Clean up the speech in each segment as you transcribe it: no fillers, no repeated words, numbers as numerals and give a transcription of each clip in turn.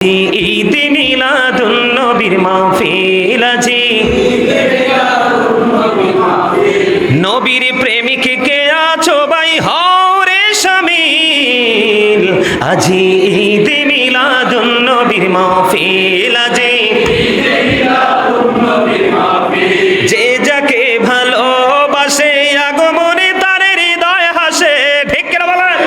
ঈদ মিলাদুন নবীর মাহফিল আজি নবীর প্রেমিক কে আছো ভাই হও রে শামিল আজি ঈদ মিলাদুন নবীর মাহফিল আজি যে যাকে ভালোবাসে আগমনে তার হৃদয় হাসে ঠিক কিনা বলেন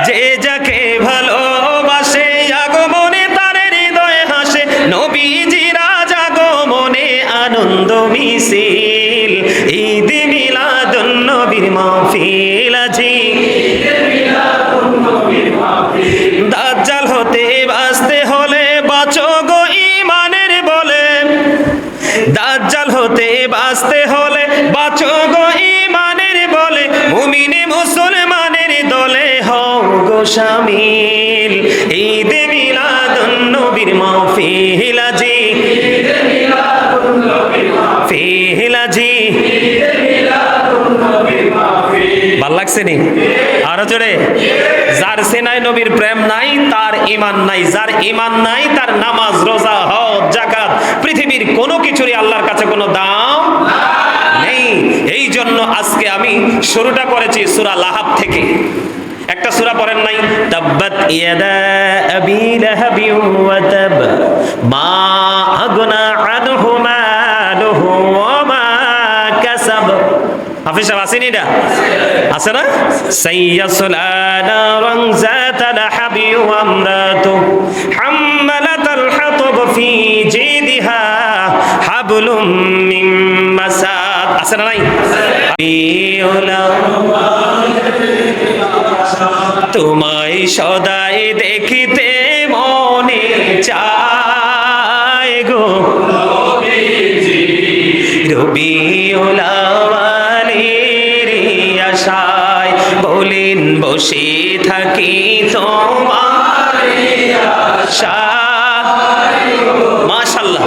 যে যাকে ভালোবাসে আগমনে তার হৃদয় হাসে নবীজির আগমনে আনন্দ মিছিল ঈদ মিলাদুন নবীর মাহফিল আজি দাজ্জাল হতে বাঁচতে হলে বাঁচো গো ঈমানের বলে দাজ্জাল হতে বাঁচতে হলে বাঁচো গো ঈমানের বলে মুমিনে মুসলমানের দলে হও গো শামিল ঈদ মিলাদুন নবীর মাহফিল আজি মাহফিল আজি ভাল লাগছে নি আরো জোরে যার সেনায় নবীর প্রেম নাই তার ঈমান নাই যার ঈমান নাই তার নামাজ রোজা হজ যাকাত পৃথিবীর কোনো কিছুরই আল্লাহর কাছে কোনো দাম নেই। এই জন্য আজকে আমি শুরুটা করেছি সূরা লাহাব থেকে। একটা সূরা পড়েন নাই তাব্বাত ইয়াদা আবি লাহাবি ওয়া তাব মা আগনা আনহু মালুহু ওয়া মা কাসাব হাফিজ সাহেব আসেনি এটা আছে না সাইয়াসলা নারান যাতা লাহাবি ওয়া আমরাতু হাম্মালাতাল হাতাব ফি জিদিহা হাবলুম মিন মাসাদ আছে না নাই তোমায় সদাই দেখিতে মনে চায় গো রবিউল আওয়ালের আশায় বলেন বসে থাকি তোমার আশায় মাশাআল্লাহ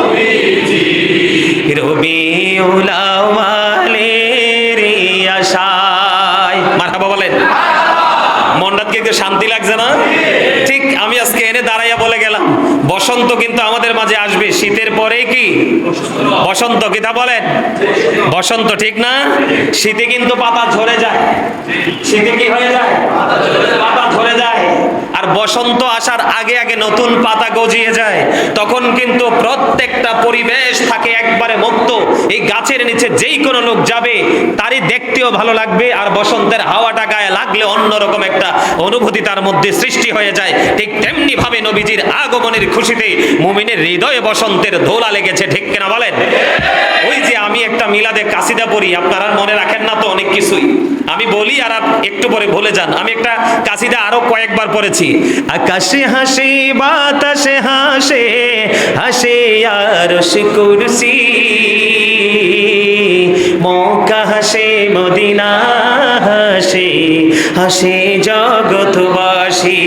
রবিউল আওয়ালের আশায় মারহাবা বলেন মনটাকে একটু শান্তি লাগছে না? ঠিক আমি আজকে এনে দাঁড়াইয়া বলে গেলাম বসন্ত কিন্তু আমাদের মাঝে আসবে শীতের পরেই কি বসন্ত কিতা বলেন বসন্ত ঠিক না? শীতে কিন্তু পাতা ঝরে যায় শীতে কি হয়ে যায় পাতা ঝরে যায় আর বসন্ত আসার আগে আগে নতুন পাতা গজিয়ে যায় তখন কিন্তু প্রত্যেকটা পরিবেশ থাকে একবারে মুক্ত এই গাছের নিচে যেই কোনো লোক যাবে তারই দেখতেও ভালো লাগবে আর বসন্তের হাওয়াটা গায়ে লাগলে অন্যরকম একটা অনুভূতি তার মধ্যে সৃষ্টি হয়ে যায়। ঠিক তেমনি ভাবে নবীজির আগমনের খুশিতে মুমিনের হৃদয়ে বসন্তের দোলা লেগেছে ঠিক কিনা বলেন? ওই যে আমি একটা মিলাদে কাসিদা পড়ি আপনারা মনে রাখেন না তো অনেক কিছুই আমি বলি আর একটু পরে ভুলে যান। আমি একটা কাসিদা আরো কয়েকবার পড়েছি আকাশে হাসে বাতাসে হাসে হাসে আরশ কুরসি মক্কা হাসে মদিনা হাসে হাসে জগৎবাসী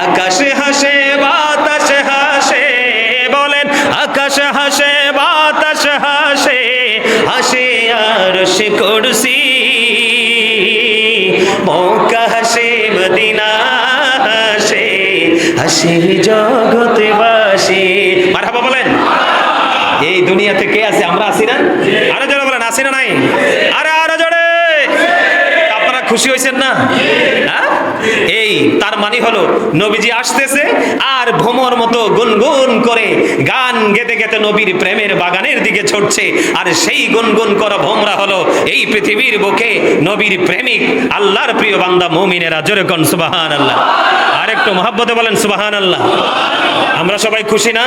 আকাশে হাসে বাতাসে হাসে বলেন আকাশে হাসে বাতাসে হাসে হাসে আরশ কুরসি মক্কা হাসে মদিনা হাসে হাসে জগৎবাসী মারহাবা বলেন। এই দুনিয়াতে কে আছে আমরা আছি না? আরো জোরে বলেন আছি না নাই? আরে আরো জোরে আপনারা খুশি হয়েছেন না? হ্যাঁ এই তার মানে হলো নবীজি আসতেছে আর ভ্রমর মতো গুনগুন করে গান গেতে গেতে নবীর প্রেমের বাগানের দিকে ছুটছে আর সেই গুনগুন করা ভোমরা হলো এই পৃথিবীর বুকে নবীর প্রেমিক আল্লাহর প্রিয় বান্দা মুমিনেরা জোরে কোন সুবহানাল্লাহ আর একটু মহব্বতে বলেন সুবহানাল্লাহ। আমরা সবাই খুশি না?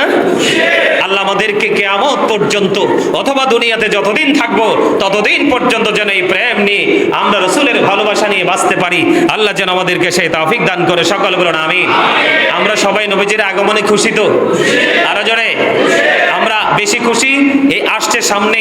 আল্লাহ আমাদেরকে কিয়ামত পর্যন্ত অথবা দুনিয়াতে যতদিন থাকবো ততদিন পর্যন্ত যেন এই প্রেম নিয়ে আমরা রাসূলের ভালোবাসা নিয়ে বাঁচতে পারি আল্লাহ যেন আমাদেরকে সেই তৌফিক দান করে সকল বলুন আমিন। আমরা সবাই নবীজির আগমনে খুশি তো আরো জোরে আমরা বেশি খুশি এই আসছে সামনে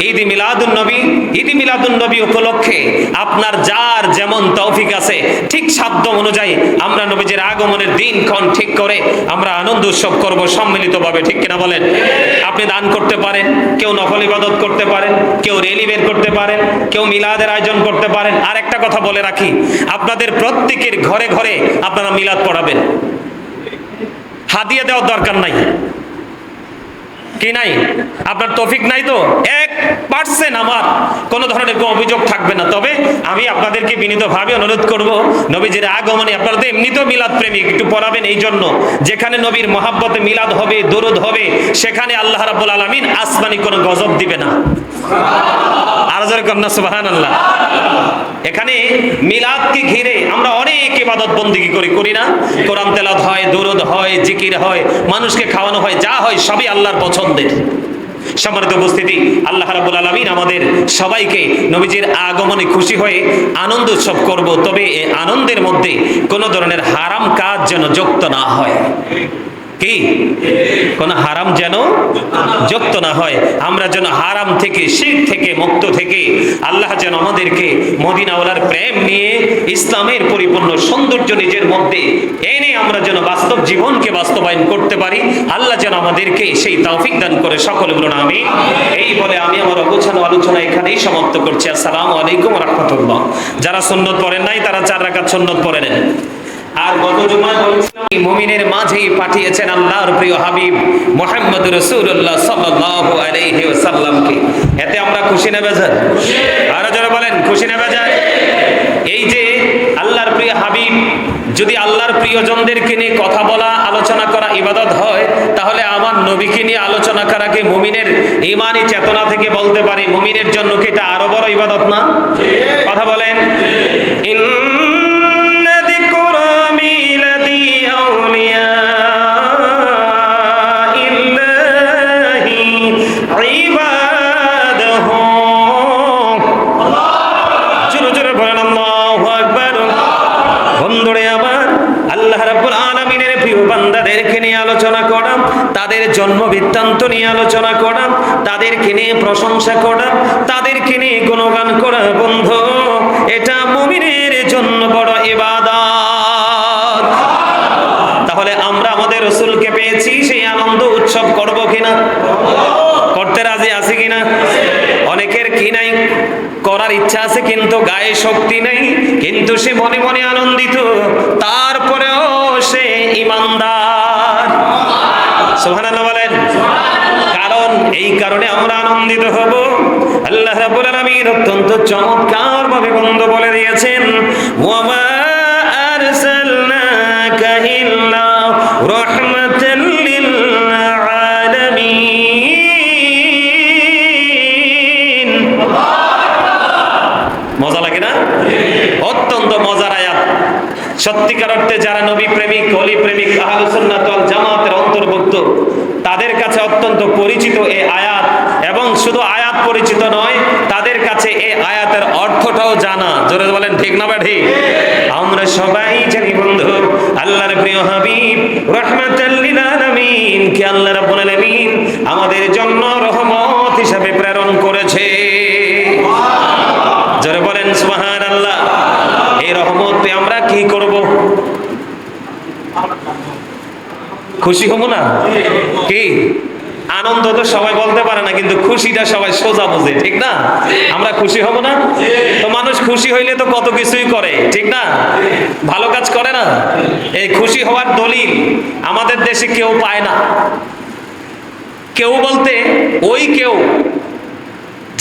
ঈদ মিলাদুন নবী। ঈদ মিলাদুন নবী উপলক্ষে আপনার যার যেমন তৌফিক আছে ঠিক সাধ্য অনুযায়ী আমরা নবীজির আগমনের দিনক্ষণ ঠিক করে আমরা আনন্দ উৎসব করব সম্মিলিতভাবে ঠিক কিনা বলেন? আপনি দান করতে পারেন, কেউ নফল ইবাদত করতে পারেন, কেউ রেলি বের করতে পারেন, কেউ মিলাদের আয়োজন করতে পারেন। আর একটা কথা বলে রাখি, আপনাদের প্রত্যেকের ঘরে ঘরে আপনারা মিলাদ পড়াবেন। হাদিয়া দেওয়ার দরকার নাই। কি নাই? আপনার তৌফিক নাই তো 1% আমার কোন ধরনের কোনো অভিযোগ থাকবে না। তবে আমি আপনাদেরকে বিনীতভাবে অনুরোধ করব, নবীজির আগমনে আপনারা তো এমনিতেও মিলাদ প্রেমিক, একটু পড়াবেন। এই জন্য যেখানে নবীর মহাব্বতে মিলাদ হবে, দরুদ হবে, সেখানে আল্লাহ রাব্বুল আলামিন আসমানি কোনো গজব দিবে না। আর জোরে কন্যা সুবহানাল্লাহ। এখানে মিলাদকে ঘিরে আমরা অনেক ইবাদত বন্দেগী করি না? কোরআন তেলাওয়াত হয়, দরুদ হয়, জিকির হয়, মানুষকে খাওয়ানো হয়, যা হয় সবই আল্লাহর পছন্দের। সম্মানিত উপস্থিতি, আল্লাহ রাব্বুল আলামিন আমাদের সবাইকে নবীজির আগমনে খুশি হয়ে আনন্দ উৎসব করব। তবে এই আনন্দের মধ্যে কোনো ধরনের হারাম কাজ যেন যুক্ত না হয়। কি? কোন হারাম যেন যুক্ত না হয়। আমরা যেন হারাম থেকে, শিরক থেকে মুক্ত থেকে আল্লাহ যেন আমাদেরকে মদিনাওয়ালার প্রেম নিয়ে ইসলামের পরিপূর্ণ সৌন্দর্য নিজের মধ্যে এনে আমরা যেন বাস্তব জীবনকে বাস্তবায়ন করতে পারি। আল্লাহ যেন আমাদেরকে সেই তৌফিক দান করে। সকলে বলুন আমিন। এই বলে আমি আমার অগোছালো আলোচনা এখানেই সমাপ্ত করছি। আসসালামু আলাইকুম ওয়া রাহমাতুল্লাহ। যারা সুন্নত পড়েন নাই তারা 4 রাকাত সুন্নত পড়ে নেন। আর গত জুমায় বলেছিলাম মুমিনের মাঝেই পাঠিয়েছেন আল্লাহর প্রিয় হাবিব মুহাম্মদ রাসূলুল্লাহ সাল্লাল্লাহু আলাইহি ওয়াসাল্লামকে। এতে আমরা খুশি না বেজার? আর যারা বলেন খুশি না বেজার? এই যে আল্লাহর প্রিয় হাবিব, যদি আল্লাহর প্রিয়জনদেরকে নিয়ে কথা বলা, আলোচনা করা ইবাদত হয়, তাহলে আমার নবীকে নিয়ে আলোচনা করাকে মুমিনের ঈমানি চেতনা থেকে বলতে পারি মুমিনের জন্য কি এটা আরো বড় ইবাদত না? কথা বলেন। আলোচনা করা, তাদের জন্ম বৃত্তান্ত নিয়ে আলোচনা করা, তাদেরকে নিয়ে প্রশংসা করা, তাদেরকে নিয়ে গুণগান করা, বন্ধু এটা মুমিনের জন্য বড় ইবাদত। তাহলে আমরা আমাদের রাসূলকে পেয়েছি, সেই আনন্দ উৎসব করব কিনা? করতে রাজি আছি কিনা? অনেকের কি নাই, করার ইচ্ছা আছে কিন্তু গায়ে শক্তি নেই, কিন্তু সে মনে মনে আনন্দিত, তারপরেও সে ঈমানদার। সুবহানাল্লাহ বলেন। কারণ এই কারণে আমরা আনন্দিত হব। আল্লাহ রাব্বুল আলামিন অত্যন্ত চমৎকার ভাবে বন্ধ বলে দিয়েছেন, ওয়া মা আরসালনাকা ইল্লা রাহমাতাল লিল আলামিন। মজা লাগে না? অত্যন্ত মজার আয়াত। সত্যিকার অর্থে যারা নবী প্রেমিক, ওলি প্রেমিক, আহলুস সুন্নাত ওয়াল জামাতের অন্তর্ভুক্ত, তাদের কাছে অত্যন্ত পরিচিত এই আয়াত। এবং শুধু আয়াত পরিচিত নয়, তাদের কাছে এই আয়াতের অর্থটাও জানা। জোরে বলেন ঠিক না ঠিক? আমরা সবাই জানি বন্ধু, আল্লাহর প্রিয় হাবিব রাহমাতাল লিল আলামিন কে আল্লাহ রাব্বুল আলামিন আমাদের জন্য রহমত হিসেবে প্রেরণ করেছে। জোরে বলেন সুবহানাল্লাহ। এই রহমত পেয়ে আমরা কি করব? খুশি হব না? কি আনন্দ তো সবাই বলতে পারে না, কিন্তু খুশিটা সবাই সোজা বোঝে, ঠিক না? আমরা খুশি হব না? তো মানুষ খুশি হইলে তো কত কিছুই করে, ঠিক না? ভালো কাজ করে না? এই খুশি হওয়ার দলিল আমাদের দেশে কেউ পায় না। কেউ বলতে ওই কেউ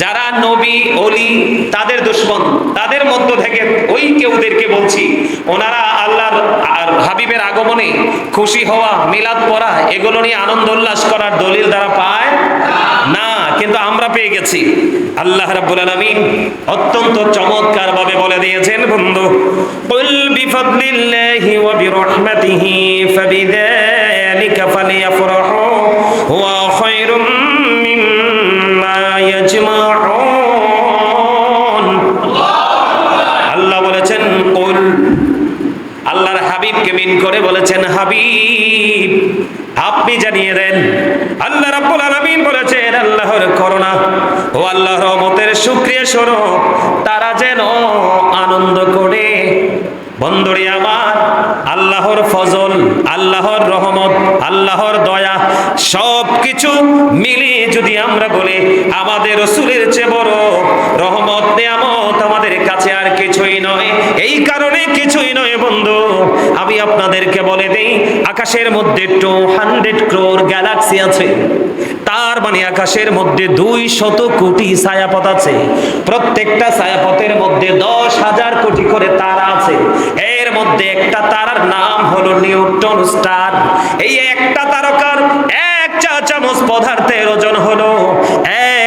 যারা নবী ওলি তাদের দুশমন, তাদের মধ্য থেকে ওই কেউদেরকে বলছি, ওনারা আল্লাহর আর হাবিবের আগমনে খুশি হওয়া, মিলাদ পড়া, এগুলো নিয়ে আনন্দ উল্লাস করার দলিল তারা পায় না, কিন্তু আমরা পেয়ে গেছি। আল্লাহ রাব্বুল আলামিন অত্যন্ত চমৎকার ভাবে বলে দিয়েছেন বন্ধু, কুল বিফাদলিল্লাহি ওয়া বিরহমাতিহি ফাবিযালিকা ফালিয়াফরাহু হুয়া খায়রুম মিম্মা ইয়াজমাউন। আল্লাহ বলেছেন কুল, আল্লাহর হাবিবকে মিন করে বলেছেন, হাবিব আপনি জানিয়ে দেন। আল্লাহ রাব্বুল আলামিন বলেছেন, আল্লাহর করুণা ও আল্লাহর রহমতের শুকরিয়া স্বরূপ তারা যেন আনন্দ করে। বন্ধুরে আমার, আল্লাহর ফজল, আল্লাহর রহমত, আল্লাহর দয়া সবকিছু মিলিয়ে যদি আমরা বলি আমাদের রাসূলের চেয়ে বড় রহমত নিয়ামত আমাদের কাছে আর কিছুই নয়। এই কারণে কিছুই নয় বন্ধু, আমি আপনাদেরকে বলে দেই, আকাশের মধ্যে 200 crore গ্যালাক্সি আছে। তার মানে আকাশের মধ্যে 200 কোটি ছায়াপথ আছে। প্রত্যেকটা ছায়াপথের মধ্যে 10,000 কোটি করে তারা আছে। এর মধ্যে একটা তারার নাম হলো নিউটন স্টার। এই একটা তারকার এক চা চামচ পদার্থের ওজন হলো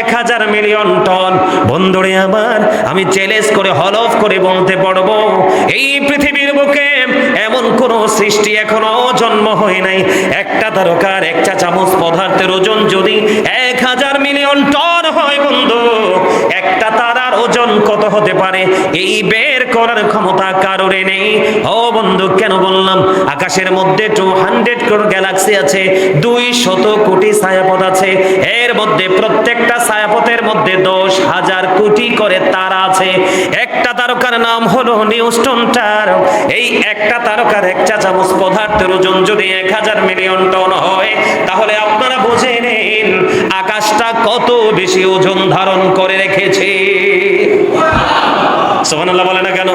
1000 মিলিয়ন টন। বন্ধুরে আমার, আমি চ্যালেঞ্জ করে হলফ করে বলতে পারবো, এই পৃথিবীর বুকে এমন কোন সৃষ্টি এখনো জন্ম হয় নাই, একটা তারকার এক চা চামচ পদার্থের ওজন যদি 1000 মিলিয়ন টন হয় বন্ধু, একটা তারার ওজন কত হতে পারে এই বের করার ক্ষমতা কারোর নেই। ও বন্ধু, কেন বললাম? আকাশের মধ্যে 200 crore গ্যালাক্সি আছে, 200 কোটি ছায়াপথ আছে। এর মধ্যে প্রত্যেকটা ছায়াপথের মধ্যে 10,000 কোটি করে তারা আছে। একটা তারকার নাম হলো নিউটন স্টার। এই একটা তারকার এক চা চামচ পদার্থের ওজন যদি 1000 মিলিয়ন টন হয়, তাহলে আপনারা বুঝে নিন আকাশটা কত বেশি ওজন ধারণ করে রেখেছে। সুবহানাল্লাহ বলে না কেন?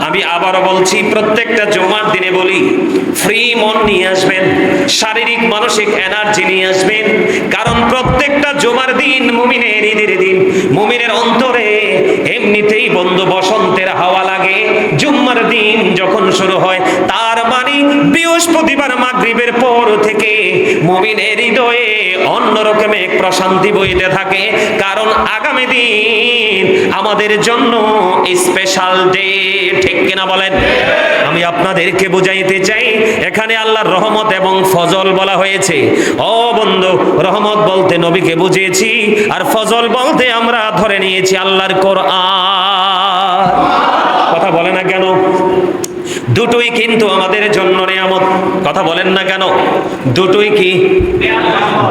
আমি আবারও বলছি, প্রত্যেকটা জুমার দিনে বলি, ফ্রি মন নিয়ে আসবেন, শারীরিক মানসিক এনার্জি নিয়ে আসবেন। কারণ প্রত্যেকটা জুমার দিন মুমিনের ঈদের দিন। মুমিনের অন্তরে এমনিতেই বন্ধু বসন্তের হাওয়া লাগে জুম্মার দিন যখন শুরু হয়। তার মানে বৃহস্পতিবার মাগরিবের পর থেকে মুমিনের হৃদয়ে অন্যরকম এক প্রশান্তি বইতে থাকে। কারণ আগামী দিন আমাদের জন্য স্পেশাল ডে, ঠিক কিনা বলেন? আমি আপনাদেরকে বুঝাইতে চাই, এখানে আল্লাহর রহমত এবং ফজল বলা হয়েছে। ও বন্ধু, রহমত বলতে নবীকে বুঝিয়েছি, আর ফজল বলতে আমরা ধরে নিয়েছি আল্লাহর কোরআন। কথা বলে না কেন? দুটোই কিন্তু আমাদের জন্য নিয়ামত। কথা বলেন না কেন? দুটোই কি?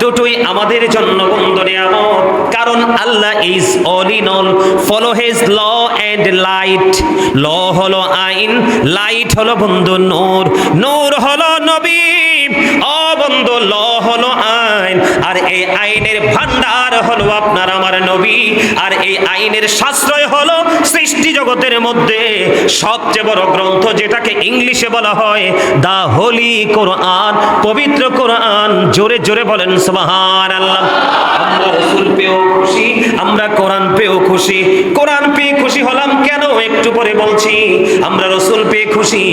দুটোই আমাদের জন্য বন্ধু নিয়ামত। কারণ Allah is all in all. Follow his law and light. Law হলো আইন, লাইট হলো বন্ধু নূর, নূর হলো নবী। ও বন্ধু, ল হলো আইন, আর এই আইনের ভান্ডার হলো আপনার আমার নবী। আর এই আইনের সাশ্রয় হলো সৃষ্টি জগতের মধ্যে সবচেয়ে বড় গ্রন্থ, যেটাকে ইংলিশে বলা হয় দা হোলি কোরআন, পবিত্র কোরআন। জোরে জোরে বলেন সুবহানাল্লাহ। আমরা রাসূল পেয়েও খুশি, আমরা কোরআন পেয়েও খুশি। কোরআন পেয়ে খুশি হলাম কেন একটু পরে বলছি। আমরা রাসূল পেয়ে খুশি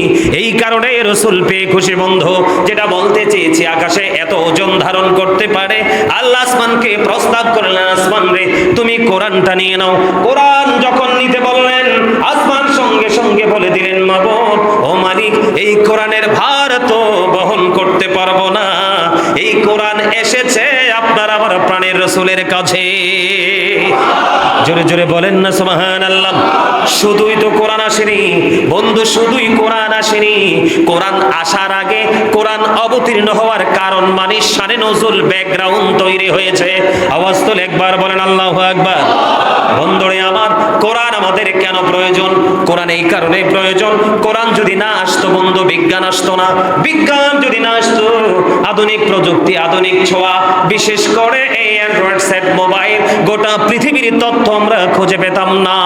এই কারণে, রাসূল পেয়ে খুশি বন্ধু, যেটা বলতে চেয়েছি, আকাশে এত ওজন ধারণ করতে পারে। আল্লাহ আসমানকে প্রস্তাব করলেন, আসমান রে তুমি কোরআনটা নিয়ে নাও। কোরআন যখন নিতে বললেন, আসমান সঙ্গে সঙ্গে বলে দিলেন, মাবুদ ও মালিক, এই কোরআনের ভার তো বহন করতে পারবো না। এই কোরআন এসেছে আপনার আমার প্রাণের রাসূলের কাছে। জোরে জোরে বলেন না সুবহানাল্লাহ। শুধুই তো কোরআন আসেনি বন্ধু, শুধুই কোরআন আসেনি। কোরআন আসার আগে, কোরআন অবতীর্ণ হওয়ার কারণ মানে শানে নজুল ব্যাকগ্রাউন্ড তৈরি হয়েছে। আওয়াজ তোলে একবার বলেন আল্লাহু আকবার। বন্ধুরে আমার, কোরআন আমাদের কেন প্রয়োজন? কোরআন এই কারণে প্রয়োজন, কোরআন যদি না আসতো বন্ধু, বিজ্ঞান আসতো না। বিজ্ঞান যদি না আসতো, আধুনিক প্রযুক্তি, আধুনিক ছোঁয়া, বিশেষ করে এই অ্যান্ড্রয়েড সেট মোবাইল, গোটা পৃথিবীর তথ্য আমরা খুঁজে পেতাম না।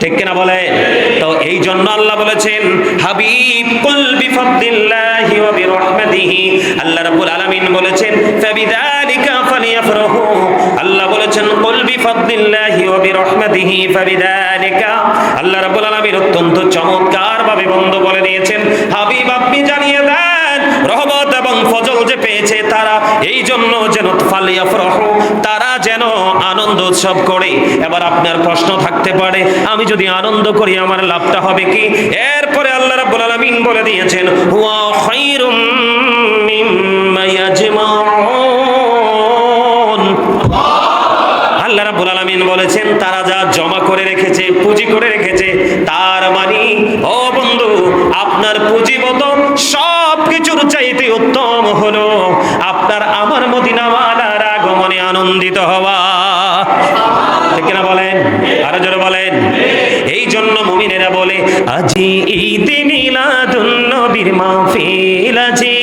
ঠিক কিনা বলে? তো এই জন্য আল্লাহ বলেছেন, হাবিব কুল বিফাদলিল্লাহি ওয়া বিরহমাতিহি। আল্লাহ রাব্বুল আলামিন বলেছেন, ফাবিযালিকা ফালিয়াফরাহু। আল্লাহ বলেছেন, কুল বিফাদলিল্লাহি ওয়া বিরহমাতিহি ফাবিযালিকা। আল্লাহ রাব্বুল আলামিন অত্যন্ত চমৎকার ভাবে বন্ধ বলে দিয়েছেন, হাবিব আপনি জানিয়ে দেন, রহমত এবং ফজল যে পেয়েছে তারা, এই জন্য যেন ফালিয়াফরাহু, তারা যেন আনন্দ উৎসব করে। এবার আপনার প্রশ্ন থাকতে পারে, আমি যদি আনন্দ করি আমার লাভটা হবে কি? এরপরে আল্লাহ রাব্বুল আলামিন বলে দিয়েছেন, হুয়া খায়রুম মিম্মা ইয়াজমাউন। আল্লাহ রাব্বুল আলামিন বলেছেন, তারা যা জমা করে রেখেছে, পুঁজি করে রেখেছে, তার মানে ও বন্ধু, আপনার পুঁজিবত সব কিছুর চাইতে উত্তম হলো আপনার আমার মদিনাওয়ালার আগমনে আনন্দিত হওয়া। ঠিক কিনা বলেন? আরো জোরে বলেন। এই জন্য মুমিনেরা বলে আজি ঈদ মিলাদুন নবীর মাহফিল, আজি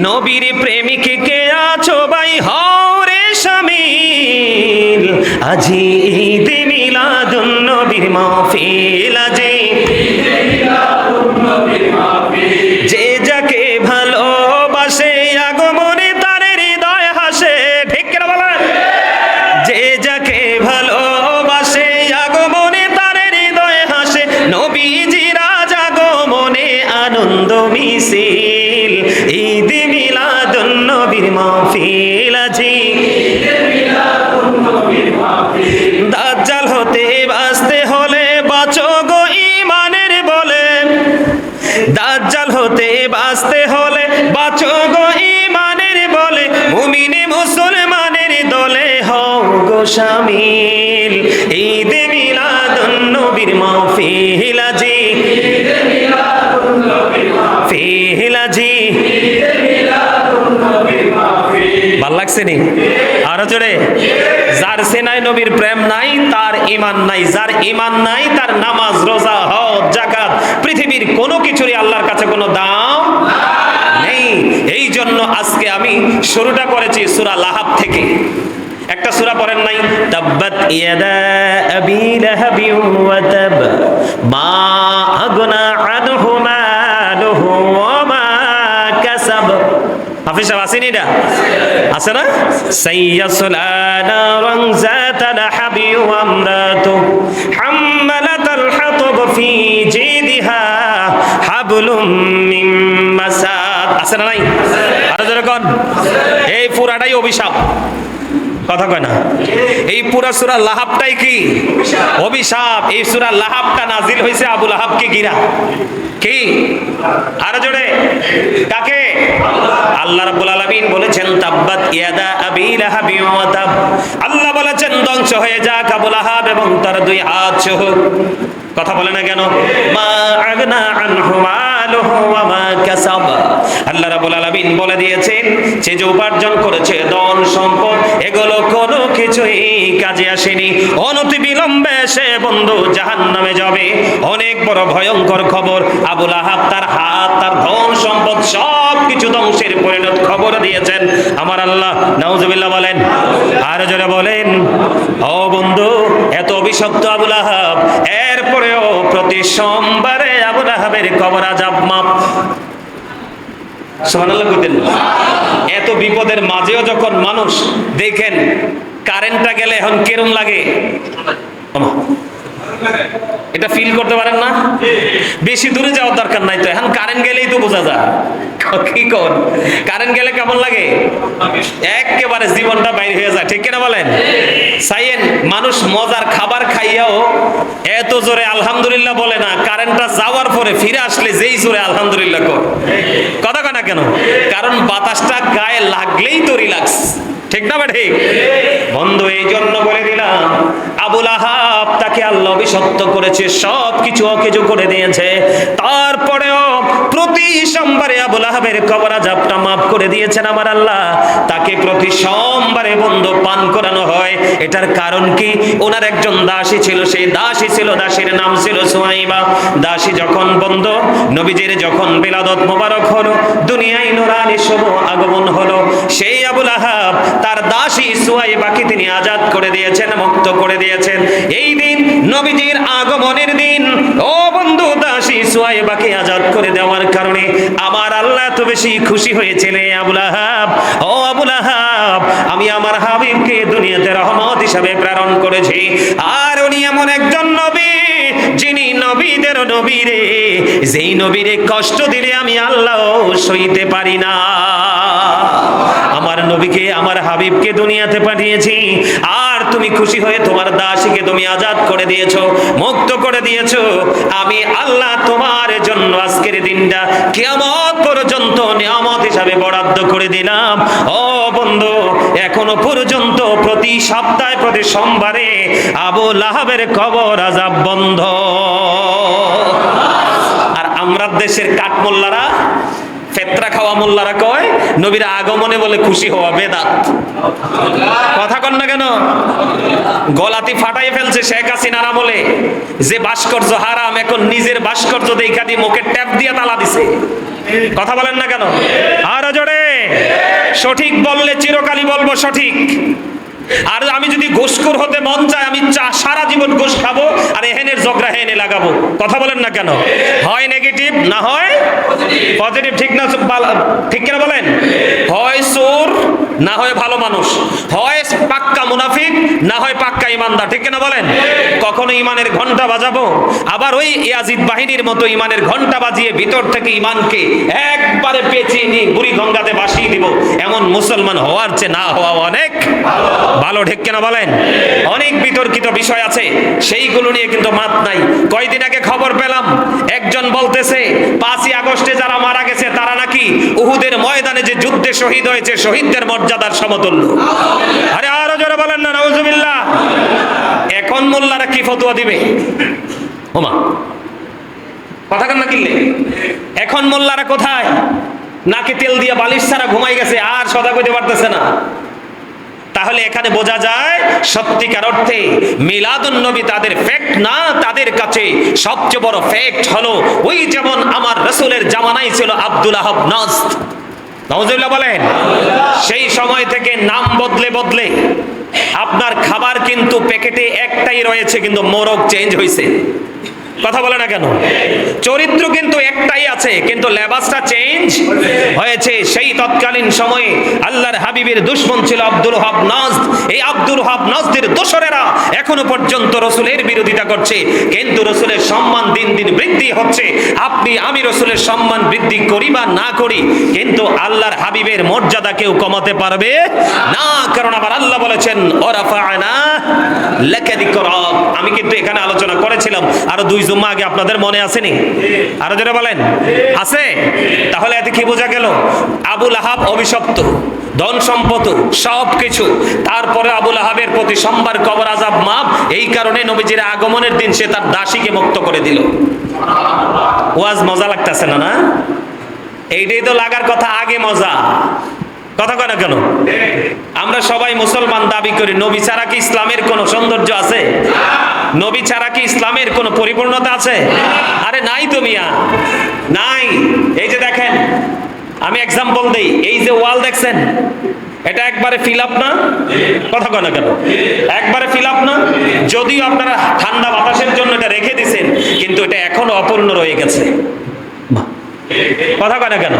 নবীর প্রেমিক কে আছো ভাই হও রে শামিল, আজি ঈদ মিলাদুন নবীর মাহফিল, আজি যে যাকে ভালোবাসে আগমনে তার হৃদয় হাসে। ঠিক কিনা বলেন? যে যাকে ভালোবাসে আগমনে তার হৃদয় হাসে, নবীজির আজ আগমনে আনন্দ মিছিল, ঈদ মিলাদুন নবীর মাহফিল, আজি দাজ্জাল হতে বাঁচতে হলে বাঁচো গো ঈমানের বলে, দাজ্জাল হতে বাঁচতে হলে বাঁচো গো ঈমানের বলে, মুমিনে মুসলমানের দলে হও গো শামিল, ঈদ মিলাদুন নবীর মাহফিল, আজি ফিল, আজি ভাল লাগছে নি? আরো জোরে। যার সেনায় নবীর প্রেম নাই তার ঈমান নাই, যার ঈমান নাই তার নামাজ রোজা হজ যাকাত পৃথিবীর কোনো কিছুরই আল্লাহর কাছে কোনো দাম নেই। এই জন্য আজকে আমি শুরুটা করেছি সূরা লাহাব থেকে। একটা সূরা পড়েন নাই? তাব্বাত ইয়াদা আবি লাহাবি ওয়া তাব মা আগনা আনহু মালুহু ওয়া মা কাসাব। হাফিজ সাহেব আসেনি? এটা আছে না? সাইয়াসলা নারান যাতা লাহাবি ওয়া আমরাতু হাম্মালাতাল হাতাব ফি জিদিহা হাবলুম মিন মাসাদ। আছে না নাই? আরো জোরে কোন। এই পুরাটাই অভিশাপ, কথা কয় না? এই পুরা সূরা লাহাবটাই কি অভিশাপ। এই সূরা লাহাবটা নাজিল হয়েছে আবু লাহাবকে ঘিরা। কি? আরো জোরে। কাকে? আল্লাহ রাব্বুল আলামিন বলেছেন তাব্বাত ইয়াদা আবি লাহাবি ওয়া তাব। আল্লাহ বলেছেন ধ্বংস হয়ে যাক আবু লাহাব এবং তার দুই হাত সহ। কথা বলে না কেন? মা আগনা আনহু মালুহু ওয়া মা কাসাব। আল্লাহ রাব্বুল আলামিন বলে দিয়েছেন যে যে উপার্জন করেছে ধন সম্পদ এগুলো কোনো কিছুই কাজে আসেনি, অনতি বিলম্বে সে বন্ধু জাহান্নামে যাবে। অনেক বড় ভয়ঙ্কর খবর। আবু লাহাব তার হাত তার ধন সম্পদ সব কিছু ধ্বংসের পরিণত খবর দিয়েছেন আমার আল্লাহ। নাউজুবিল্লাহ বলেন। আর জোরে বলেন। ও বন্ধু, এত অভিশপ্ত আবু লাহাব, এরপরেও প্রতি সোমবারে আবু লাহাবের কবর আযাব মাপ। সুবহানাল্লাহ কইতেন। এত বিপদের মাঝেও যখন মানুষ দেখেন কারেন্টটা গেলে এখন কেরম লাগে, এটা ফিল করতে পারেন না? বেশি দূরে যাওয়ার দরকার নাই তো, এখন কারেন্ট গেলেই তো বোঝা যায়। কি কোন? কারেন্ট গেলে কেমন লাগে? একেবারে জীবনটা বাইরে হয়ে যায়। ঠিক কিনা বলেন? সাইয়েন মানুষ মজার খাবার খাইয়াও এত জোরে আলহামদুলিল্লাহ বলে না, কারেন্টটা যাওয়ার পরে ফিরে আসলে যেই জোরে আলহামদুলিল্লাহ কর। কথা কয় না কেন? কারণ বাতাসটা গায়ে লাগলেই তো রিল্যাক্স। ঠিক না? ঠিক বন্ধু, এই জন্য বলে দিলাম আবু লাহাব তাকে আল্লাহ অভিশপ্ত করেছে, সব কিছু অকেজো করে দিয়েছে। তারপরেও প্রতি সোমবারে আবু লাহাবের কবর আযাবটা মাফ করে দিয়েছেন আমার আল্লাহ। তাকে প্রতি সোমবারে বন্ধু পান করানো হয়। এটার কারণ কি? ওনার একজন দাসী ছিল, সেই দাসী ছিল, দাসীর নাম ছিল সুহাইবা। দাসী যখন বন্ধু নবীজির যখন বিলাদত মোবারক হলো, দুনিয়ায় নূরানি শুভ আগমন হলো, সেই আবু লাহাব তার দাসী সুহাইবাকে তিনি আজাদ করে দিয়েছেন, মুক্ত করে দিয়েছেন। এই দিন নবীজির আগমনের দিন। ও বন্ধু, দাসী সুহাইবাকে আজাদ করে দেওয়ার কারণে আমার আল্লাহ এত বেশি খুশি হয়েছিলেন। আবু লাহাব, ও আবু লাহাব, আমি আমার হাবিবকে দুনিয়াতে রহমত হিসাবে প্রেরণ করেছি। আর উনি এমন একজন নবী যিনি নবীদের নবী রে, যেই নবীরে কষ্ট দিলে আমি আল্লাহ সইতে পারি না। আমার নবীকে, আমার হাবিবকে দুনিয়াতে পাঠিয়েছি, আর তুমি খুশি হয়ে তোমার দাসীকে তুমি আজাদ করে দিয়েছো, মুক্ত করে দিয়েছো। আমি আল্লাহ তোমার জন্য আজকের দিনটা কিয়ামত পর্যন্ত নিয়ামত হিসাবে বরাদ্দ করে দিলাম। ও বন্ধু, এখনো পর্যন্ত প্রতি সপ্তাহে প্রতি সোমবারে আবু লাহাবের কবর আযাব বন্ধ। আর আমরা দেশের কাঠমোল্লারা ফেতরা খাওয়া মোল্লারা কয় নবীর আগমনে বলে খুশি হওয়া বেদাত। কথা কন না কেন? গলাতি ফাটাই ফেলছে শেখ হাসিনার আমলে, যে ভাস্কর্য হারাম এখন নিজের ভাস্কর্য দেখা দিয়ে মুখে ট্যাপ দিয়ে তালা দিছে। কথা বলেন না কেন? আরো জোরে। সঠিক বললে চিরকালই বলবো সঠিক। আর আমি যদি ঘুষখোর হতে মন চায়, আমি সারা জীবন ঘুষ খাবো আর এহেনের জগরা হেনে লাগাবো। কথা বলেন না কেন? হয় নেগেটিভ না হয় পজিটিভ, ঠিক না? ঠিক কিনা বলেন? হয় চোর না হয় ভালো মানুষ, হয় পাক্কা মুনাফিক না হয় পাক্কা ইমানদার, ঠিক কিনা বলেন? কখনো ইমানের ঘন্টা বাজাবো, আবার ওই ইয়াজিদ বাহিনীর মতো ইমানের ঘন্টা বাজিয়ে ভিতর থেকে ইমানকে একবারে পেঁচিয়ে নিয়ে বুড়ি গঙ্গাতে ভাসিয়ে দিব। এমন মুসলমান হওয়ার চেয়ে না হওয়া অনেক ভালো, ঠিক কিনা বলেন? অনেক বিতর্কিত বিষয় আছে, সেইগুলো নিয়ে কিন্তু মাত নাই। কয়দিন আগে খবর পেলাম একজন বলতেছে 5ই আগস্টে যারা মারা গেছে তারা নাকি উহুদের ময়দানে যে যুদ্ধে শহীদ হয়েছে শহীদদের মর্যাদার সমতুল্য। আরে আরো জোরে বলেন না নাউজুবিল্লাহ। এখন মোল্লারা কি ফতোয়া দিবে? ওমা কথা কান না কিনলে। এখন মোল্লারা কোথায়? নাকে তেল দিয়ে বালিশ ছাড়া ঘুমাই গেছে, আর সদা কইতে পারতেছে না। তাহলে এখানে বোঝা যায় সত্যিকার অর্থে মিলাদুন নবী তাদের ফ্যাক্ট না, তাদের কাছে সবচেয়ে বড় ফ্যাক্ট হলো ওই যেমন আমার রাসূলের জামানায় ছিল আব্দুল আহাব নাজদ, নাউজুবিল্লাহ বলেন। সেই সময় থেকে নাম বদলে বদলে আপনার খাবার কিন্তু প্যাকেটে একটাই রয়েছে, কিন্তু মোরগ চেঞ্জ হয়েছে। কথা বলে না কেন? চরিত্র কিন্তু একটাই আছে, কিন্তু লেবাসটা চেঞ্জ হয়েছে। সেই তৎকালীন সময়ে আল্লাহর হাবিবের দুশমন ছিল আব্দুল ওয়াহাব নাজদ। এই আব্দুল ওয়াহাব নাজদের দোসরেরা এখনো পর্যন্ত রাসূলের বিরোধিতা করছে, কিন্তু রাসূলের সম্মান দিন দিন বৃদ্ধি হচ্ছে। আপনি আমি রাসূলের সম্মান বৃদ্ধি করি বা না করি, কিন্তু আল্লাহর হাবিবের মর্যাদা কেউ কমাতে পারবে না, কারণ আবার আল্লাহ বলেছেন ওয়ারাফা'না লাকা যিকরাক। আমি কিন্তু এখানে আলোচনা করেছিলাম আরো 2 জুম্মা আগে, আপনাদের মনে আসেনি? আরো যারা বলেন আছে। তাহলে এতে কি বোঝা গেল? আবুল আহাব অভিশপ্ত, ধন সম্পদ সবকিছু, তারপরে আবুল আহাবের প্রতি সোমবার কবর আযাব মাপ। এই কারণে নবীজির আগমনের দিন সে তার দাসীকে মুক্ত করে দিল। ওয়াজ মজা লাগতেছে না? না, এইটাই তো লাগার কথা, আগে মজা। কথা কয় না কেন? আমরা সবাই মুসলমান দাবি করি, নবী ছাড়া কি ইসলামের কোনো সৌন্দর্য আছে? নবী ছাড়া কি ইসলামের কোনো পরিপূর্ণতা আছে? আরে নাই তো মিয়া, নাই। এই যে দেখেন, আমি এক্সাম্পল দেই, এই যে ওয়াল দেখছেন, এটা একবারে ফিল আপ না? কথা কয় না কেন? একবারে ফিল আপ না? যদিও আপনারা ঠান্ডা বাতাসের জন্য এটা রেখে দিয়েছেন, কিন্তু এটা এখনো অপূর্ণ রয়ে গেছে। কথা কয় না কেন?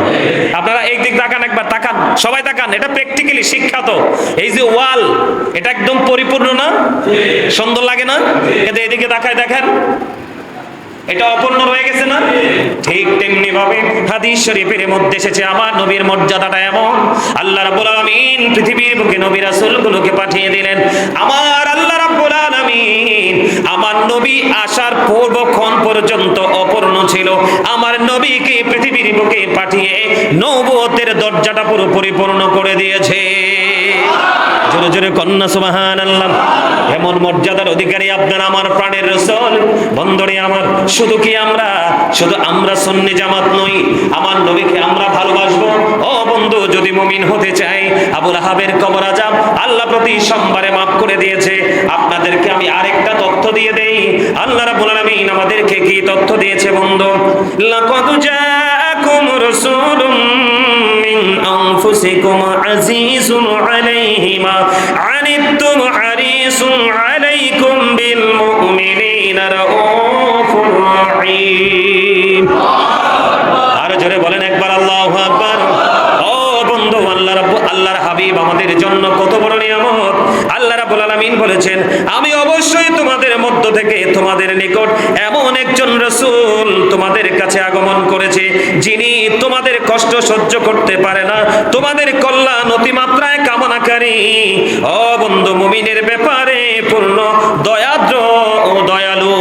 আপনারা এই দিক তাকান, একবার তাকান, সবাই তাকান, এটা প্র্যাকটিক্যালি শিক্ষাত। এই যে ওয়াল, এটা একদম পরিপূর্ণ না? সুন্দর লাগে না? কিন্তু এদিকে তাকায় দেখেন, এটা অপূর্ণ রয়ে গেছে না? ঠিক তেমনি ভাবে হাদিস শরীফের মধ্যে এসেছে আমার নবীর মর্যাদাটা এমন, আল্লাহ রাব্বুল আলামিন পৃথিবীর বুকে নবী রাসূলগুলোকে পাঠিয়ে দিলেন। আমার আল্লাহ রাব্বুল আলামিন আমার নবী আসার পূর্বক্ষণ পর্যন্ত অপূর্ণ ছিল, আমার নবীকে পৃথিবীর বুকে পাঠিয়ে নবুয়তের দরজাটা পুরো পরিপূর্ণ করে দিয়েছে। জোরে জোরে কন্যা সুবহানাল্লাহ। এমন মর্যাদার অধিকারী আপনার আমার প্রাণের রাসূল। বন্ধুরে আমার, শুধু আমরা সুন্নি জামাত নই, আমার নবীকে আমরা ভালোবাসবো। ও বন্ধু, যদি মুমিন হতে চাই, আবুল আহাবের কবর আযাব আল্লাহ প্রতি সোমবারে মাফ করে দিয়েছে। আপনাদেরকে আমি আরেকটা তথ্য দিয়ে দেই, আল্লাহ রাব্বুল আলামিন আমাদেরকে কি তথ্য দিয়েছে বন্ধু? লাকাদ জাআকুম রাসূলুম মিন আনফুসিকুম আজিজুন আলাইহি মা আনিতুম হারিসুন আলাইকুম বিল মুমিনিনা রাউফুর রহিম। আর জোরে বলেন একবার আল্লাহু আকবার। ও বন্ধু, আল্লাহর হাবিব আমাদের জন্য কত বড় নিয়ামত। আল্লাহ রাব্বুল আলামিন বলেছেন, আমি অবশ্যই তোমাদের মধ্য থেকে তোমাদের নিকট এমন একজন রাসূল তোমাদের কাছে আগমন করেছে, যিনি তোমাদের কষ্ট সহ্য করতে পারে না, তোমাদের কল্যাণ অতিমাত্রায় কামনাকারী। ও বন্ধু, মুমিনের ব্যাপারে পূর্ণ দয়াদ্র ও দয়ালু।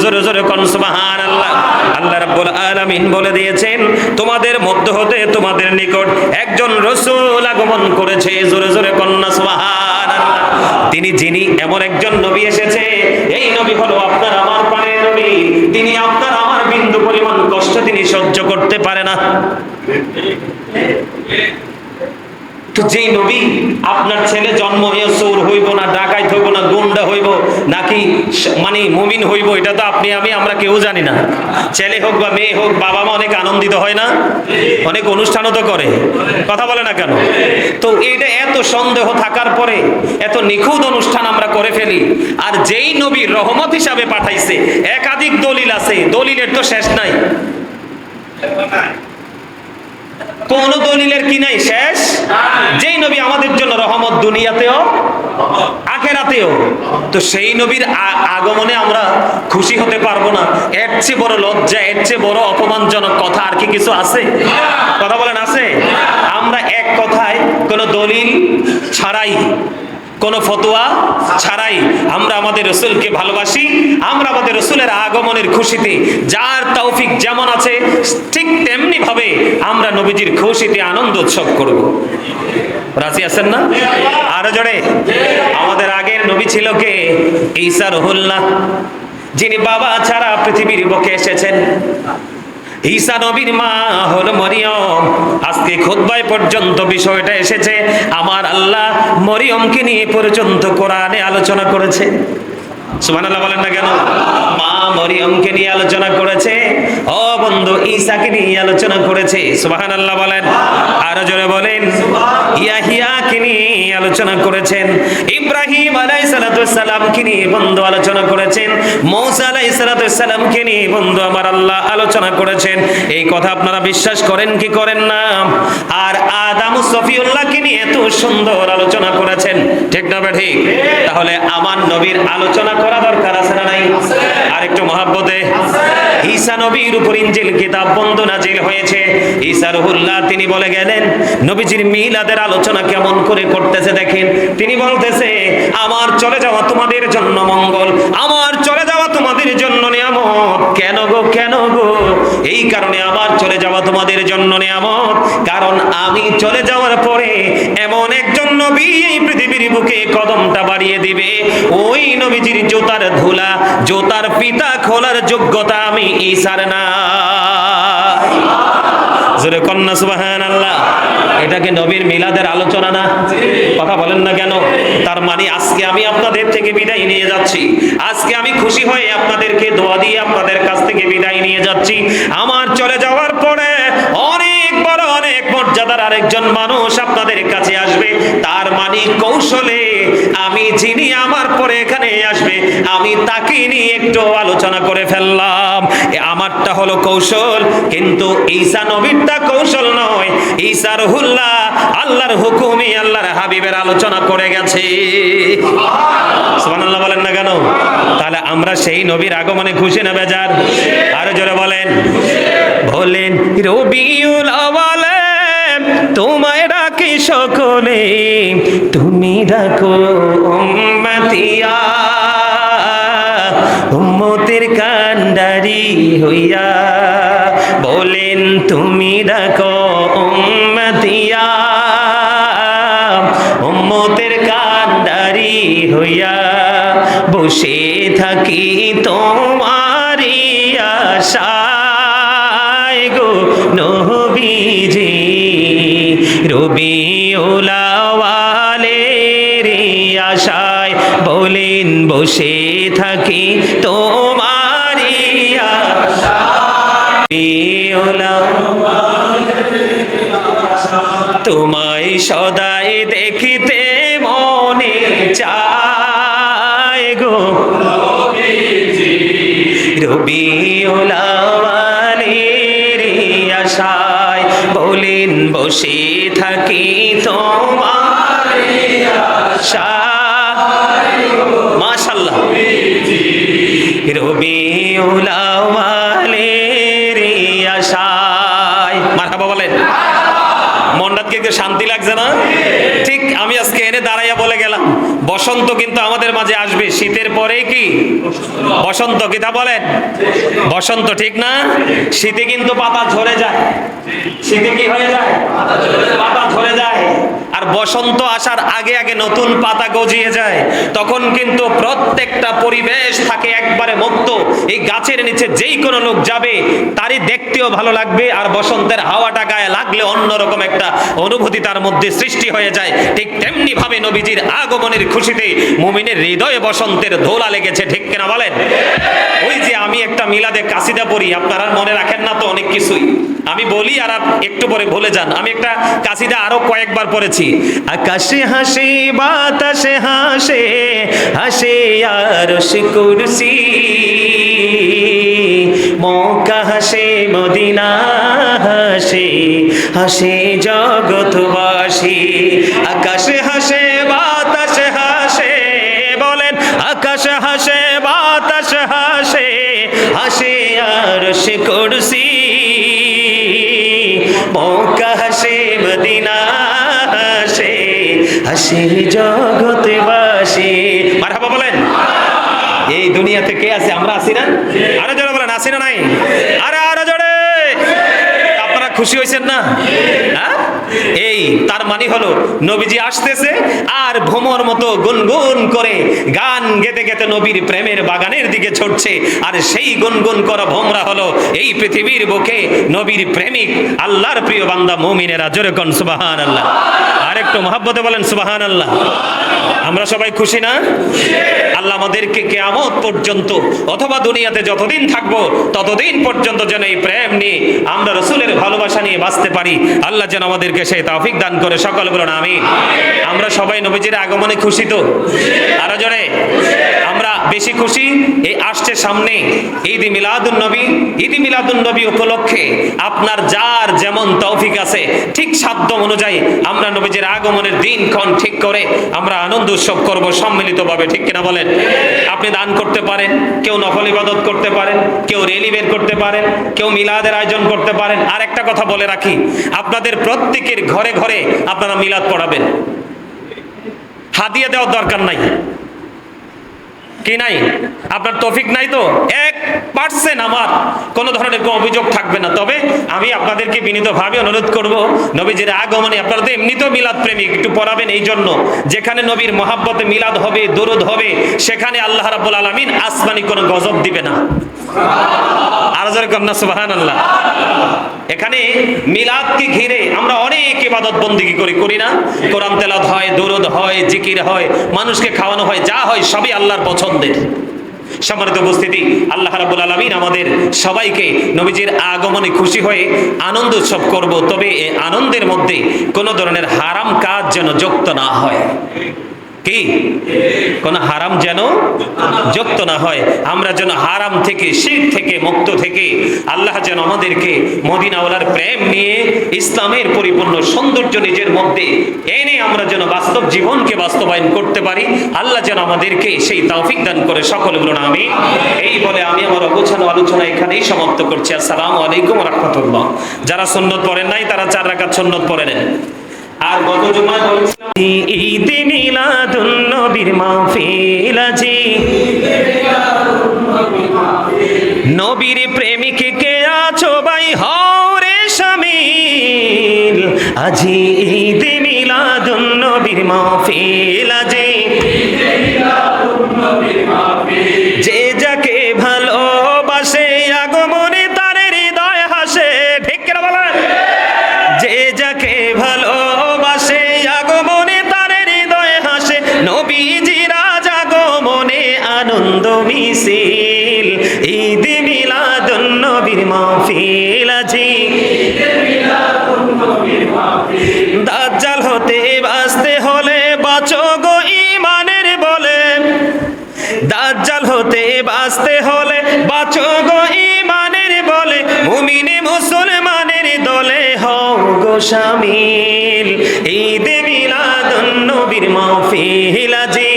জোরে জোরে কোন সুবহানাল্লাহ। আল্লাহ রাব্বুল আলামিন বলে দিয়েছেন, তোমাদের মধ্য হতে তোমাদের নিকট একজন রাসূল আগমন করেছে। জোরে জোরে কোন সুবহানাল্লাহ। তিনি যিনি এমন একজন নবী এসেছে, এই নবী হলো আপনার আমার প্রাণের নবী। তিনি আপনার আমার বিন্দু পরিমাণ কষ্ট তিনি সহ্য করতে পারে না। তো যেই নবী আপনার ছেলে জন্ম হইয়া চোর হইব না, ডাকাইত হইব না, গুন্ডা হইব নাকি মানে মুমিন হইব, এটা তো আপনি আমরা কেউ জানি না। ছেলে হোক বা মেয়ে হোক, বাবা মা অনেক আনন্দিত হয় না, অনেক অনুষ্ঠানও তো করে, কথা বলে না কেন? তো এটা এত সন্দেহ থাকার পরে এত নিখুঁত অনুষ্ঠান আমরা করে ফেলি। আর যেই নবী রহমত হিসাবে পাঠাইছে, একাধিক দলিল আছে, দলিলের তো শেষ নাই, কোন দলিলের কি নাই শেষ। যেই নবী আমাদের জন্য রহমত দুনিয়াতেও আখিরাতেও, তো সেই নবীর আগমনে আমরা খুশি হতে পারবো না? এর চেয়ে বড় লজ্জা, এর চেয়ে বড় অপমানজনক কথা আর কি কিছু আছে? কথা বলেন, আছে? আমরা এক কথায় কোনো দলিল ছাড়াই, কোন ফতোয়া ছাড়াই আমরা আমাদের রসুলকে ভালোবাসি। আমরা আমাদের রসুলের আগমনের খুশিতে, যার তৌফিক যেমন আছে ঠিক তেমনি ভাবে আমরা নবীজির খুশিতে আনন্দ উৎসব করব। রাজি আছেন না? আরো জোরে। আমাদের আগের নবী ছিল কে? ঈসা রুহুল্লাহ, যিনি বাবা ছাড়া পৃথিবীর বুকে এসেছেন। ঈসা নবীর মা হলো মরিয়ম। আজকে খুতবায় পর্যন্ত বিষয়টা এসেছে। আমার আল্লাহ মরিয়মকে নিয়ে পর্যন্ত কোরআনে আলোচনা করেছে। সুবহানাল্লাহ বলেন না কেন? মা মরিয়মকে নিয়ে আলোচনা করেছে, ও বন্ধু ঈসাকে নিয়ে আলোচনা করেছে। সুবহানাল্লাহ বলেন, আরো জোরে বলেন। ইয়াহিয়াকে নিয়ে আলোচনা করেছেন, ইব্রাহিম আলাইহিস সালামকে নিয়ে বন্ধু আলোচনা করেছেন, মূসা আলাইহিস সালামকে নিয়ে বন্ধু আমার আল্লাহ আলোচনা করেছেন। এই কথা আপনারা বিশ্বাস করেন কি করেন না? আর আদম সফিউল্লাহকে নিয়ে এত সুন্দর আলোচনা করেছেন, ঠিক না ঠিক? তাহলে আমার নবীর আলোচনা করা দরকার আছে না নাই? আর একটু মহব্বতে। ঈসা নবীর উপর ইনজিল কিতাব বন্ধু নাজিল হয়েছে। ঈসা রুহুল্লাহ তিনি বলে গেলেন, নবীজির মিলাদের আলোচনা কেমন করে করতেছে দেখেন। তিনি বলতেছে, আমার চলে যাওয়া তোমাদের জন্য মঙ্গল, আমার চলে যাওয়া তোমাদের জন্য নিয়ামত। কেন গো, কেন গো? এই কারণে আমার চলে যাওয়া তোমাদের জন্য নিয়ামত, কারণ আমি চলে যাওয়ার পরে এমন একজন নবী এই পৃথিবীর বুকে কদমটা বাড়িয়ে দিবে, ওই নবীজির জুতার ধুলা, জুতার ফিতা খোলার যোগ্যতা আমি ঈসার না। জোরে কন্যা সুবহানাল্লাহ। এটাকে নবীর মিলাদের আলোচনা না? কথা বলেন না কেন? তার মানে আজকে আমি আপনাদের থেকে বিদায় নিয়ে যাচ্ছি, আজকে আমি খুশি হয়ে আপনাদেরকে দোয়া দিয়ে আপনাদের কাছ থেকে বিদায় নিয়ে যাচ্ছি। আমার চলে যাওয়ার পরে অনেক বড়, অনেক মর্যাদার আরেকজন মানুষ আপনাদের কাছে আসবে। তার মানে কৌশলে আমি যিনি আমার পরে এখানে আসবে, আমি তাকে নিয়ে একটু আলোচনা করে ফেললাম। আমারটা হলো কৌশল, কিন্তু ঈসা নবীরটা কৌশল নয়। ঈসা রুহুল্লাহ আল্লাহর হুকুমে আল্লাহর হাবিবের আলোচনা করে গেছে। সুবহানাল্লাহ বলেন না কেন? তাহলে আমরা সেই নবীর আগমনে খুশি না বেজার? আরো জোরে বলেন। বলেন রবিউল আওয়ালে তোমায় ডাকি সকলে, তুমি ডাকো উম্মতিয়া, উম্মতের কান্ডারি হইয়া। বলেন তুমি ডাকো উম্মতিয়া, উম্মতের কান্ডারি হইয়া। বসে থাকি তোমারি আশায় গো নবীজি, রবিউল আওয়ালের আশায়। বলেন বসে থাকি তোমারি আশায়, তোমায় সদাই দেখিতে মনে চায় গো রবিউল আওয়ালের আশায়। বলেন বসে থাকি তোমার আশায়, মাশাআল্লাহ। রবিউল আওয়ালের আশায়, মারহাবা বলেন। মনটাকে একটু শান্তি লাগছে না? ঠিক আমি আজকে এনে দাঁড়াইয়া বলে গেলাম, বসন্ত কিন্তু আমাদের মাঝে আসবে। শীতের পরে কি বসন্ত? কিতা বলেন? বসন্ত, ঠিক না? শীতে কিন্তু পাতা ঝরে যায়। শীতে কি হয়ে যায়? পাতা ঝরে যায়। আর আর বসন্ত আসার আগে আগে নতুন পাতা গজিয়ে যায়, তখন কিন্তু প্রত্যেকটা পরিবেশ থাকে একবারে মুক্ত। এই গাছের নিচে যেই কোনো লোক যাবে তারই দেখতেও ভালো লাগবে, আর বসন্তের হাওয়াটা গায়ে লাগলে অন্যরকম একটা অনুভূতি তার মধ্যে সৃষ্টি হয়ে যায়। ঠিক তেমনি ভাবে নবীজির আগমনের খুশিতে মুমিনের হৃদয়ে বসন্তের দোলা লেগেছে, ঠিক কিনা বলেন? ওই যে আমি একটা মিলাদে কাসিদা পড়ি, আপনারা মনে রাখেন না তো অনেক কিছুই, আমি বলি আর একটু পরে ভুলে যান। আমি একটা কাসিদা আরো কয়েকবার পড়েছি। আকাশে হাসে বাতাসে হাসে, হাসে আরশ কুরসি, মক্কা হাসে মদিনা হাসে, হাসে জগৎবাসী। আকাশে হাসে বাতাসে হাসে, বলেন আকাশে হাসে বাতাসে হাসে, হাসে আরশ কুরসি, মক্কা হাসে মদিনা হাসে, হাসে জগৎবাসী। মারহাবা বলেন। এই দুনিয়াতে কে আছে? আমরা আছি না? আরো জোরে বলেন, আছি না নাই? আরে আরো জোরে। আপনারা খুশি হয়েছেন না? হ্যাঁ, এই তার মানে হলো নবীজি আসতেছে আর ভ্রমর মতো গুনগুন করে গান গেতে গেতে নবীর প্রেমের বাগানের দিকে ছুটছে। আর সেই গুনগুন করা ভোমরা হলো এই পৃথিবীর বুকে নবীর প্রেমিক আল্লাহর প্রিয় বান্দা মুমিনেরা। জোরে কোন সুবহানাল্লাহ। আর একটু মহব্বতে বলেন সুবহানাল্লাহ। আমরা সবাই খুশি না? আল্লাহ আমাদেরকে কিয়ামত পর্যন্ত অথবা দুনিয়াতে যতদিন থাকবো ততদিন পর্যন্ত যেন এই প্রেম নিয়ে আমরা রাসূলের ভালোবাসা নিয়ে বাঁচতে পারি। আল্লাহ যেন আমাদেরকে সেই তৌফিক দান করে। সকলে বলুন আমিন। আমরা সবাই নবীজির আগমনে খুশি তো? আরো জোরে। আমরা বেশি খুশি এই আসছে সামনে ঈদ মিলাদুন নবী। ঈদ মিলাদুন নবী উপলক্ষে আপনার যার যেমন তৌফিক আছে ঠিক সাধ্য অনুযায়ী আমরা নবীজির আগমনের দিনক্ষণ ঠিক করে আমরা আনন্দ উৎসব করব সম্মিলিতভাবে, ঠিক কিনা বলেন? আপনি দান করতে পারেন, কেউ নফল ইবাদত করতে পারেন, কেউ রেলি বের করতে পারেন, কেউ মিলাদের আয়োজন করতে পারেন। আর একটা কথা বলে রাখি, আপনাদের প্রত্যেকের ঘরে ঘরে আপনারা মিলাদ পড়াবেন। হাদিয়া দেওয়ার দরকার নাই, কি নাই? আপনার তৌফিক নাই তো 1% আমার কোন ধরনের কোনো অভিযোগ থাকবে না। তবে আমি আপনাদেরকে বিনীতভাবে অনুরোধ করব, নবীজির আগমনে আপনারা তো এমনিতেও মিলাদ প্রেমিক, একটু পড়াবেন। এই জন্য যেখানে নবীর মহাব্বতে মিলাদ হবে, দরুদ হবে, সেখানে আল্লাহ রাব্বুল আলামিন আসমানি কোনো গজব দিবে না। আর জোরে কন্যা সুবহানাল্লাহ। এখানে মিলাদকে ঘিরে আমরা অনেক ইবাদত বন্দেগী করি না? কোরআন তেলাওয়াত হয়, দরুদ হয়, জিকির হয়, মানুষকে খাওয়ানো হয়, যা হয় সবই আল্লাহর পছন্দের। সম্মানিত উপস্থিতি, আল্লাহ রাব্বুল আলামিন আমাদের সবাইকে নবীজির আগমনে খুশি হয়ে আনন্দ উৎসব করব। তবে এই আনন্দের মধ্যে কোনো ধরনের হারাম কাজ যেন যুক্ত না হয়। কি? কোন হারাম যেন যুক্ত না হয়। আমরা যেন হারাম থেকে, শিরক থেকে মুক্ত থেকে আল্লাহ যেন আমাদেরকে মদিনাওয়ালার প্রেম নিয়ে ইসলামের পরিপূর্ণ সৌন্দর্য নিজের মধ্যে এনে আমরা যেন বাস্তব জীবনকে বাস্তবায়ন করতে পারি। আল্লাহ যেন আমাদেরকে সেই তৌফিক দান করে। সকলে বলুন আমিন। এই বলে আমি আমার অগোছালো আলোচনা এখানেই সমাপ্ত করছি। আসসালামু আলাইকুম ওয়া রাহমাতুল্লাহ। যারা সুন্নত পড়েন নাই তারা 4 রাকাত সুন্নত পড়ে নেন। আর গত জুমায় বলেছিলাম ঈদ মিলাদুন নবীর মাহফিল আজি, নবীর প্রেমিক কে আছো ভাই হও রে শামিল। আজি ঈদ মিলাদুন নবীর মাহফিল আজি, যে যাকে ভালোবাসে আগমনে তার হৃদয় হাসে। ঠিক কিনা বলেন? যে যাকে ভালোবাসে আগমনে তার হৃদয় হাসে, নবীজির আগমনে আনন্দ মিছিল। ঈদ মিলাদুন নবীর মাহফিল আজি, দাজ্জাল হতে বাঁচতে হলে বাঁচো গো ঈমানের বলে, দাজ্জাল হতে বাঁচতে হলে বাঁচো গো ঈমানের বলে, মুমিনে মুসলমানের দলে হও গো শামিল। ঈদ মিলাদুন নবীর মাহফিল আজি,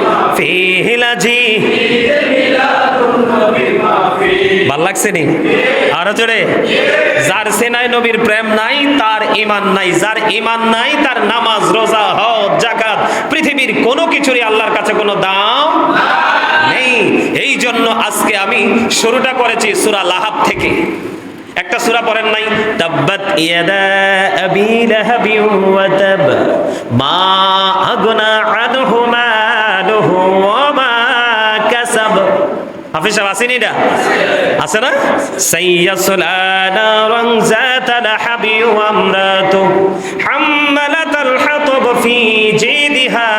মাহফিল আজি। ভাল লাগছে নি? আরো জোরে। যার সেনায় নবীর প্রেম নাই তার ঈমান নাই, যার ঈমান নাই তার নামাজ, রোজা, হজ, যাকাত পৃথিবীর কোনো কিছুরই আল্লাহর কাছে কোনো দাম নেই। এই জন্য আজকে আমি শুরুটা করেছি সূরা লাহাব থেকে। একটা সূরা পড়েন নাই, তাব্বাত ইয়াদা আবি লাহাবি ওয়া তাব মা আগনা আনহু মালুহু ওয়া মা কাসাব। হাফিজ সাহেব আসেনি এটা? আছে না? সাইয়াসলা নারান যাতা লাহাবি ওয়া আমরাতু হাম্মালাতাল হাতাব ফি জিদিহা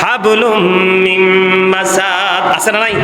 হাবলুম মিন মাসাদ। আছে না নাই?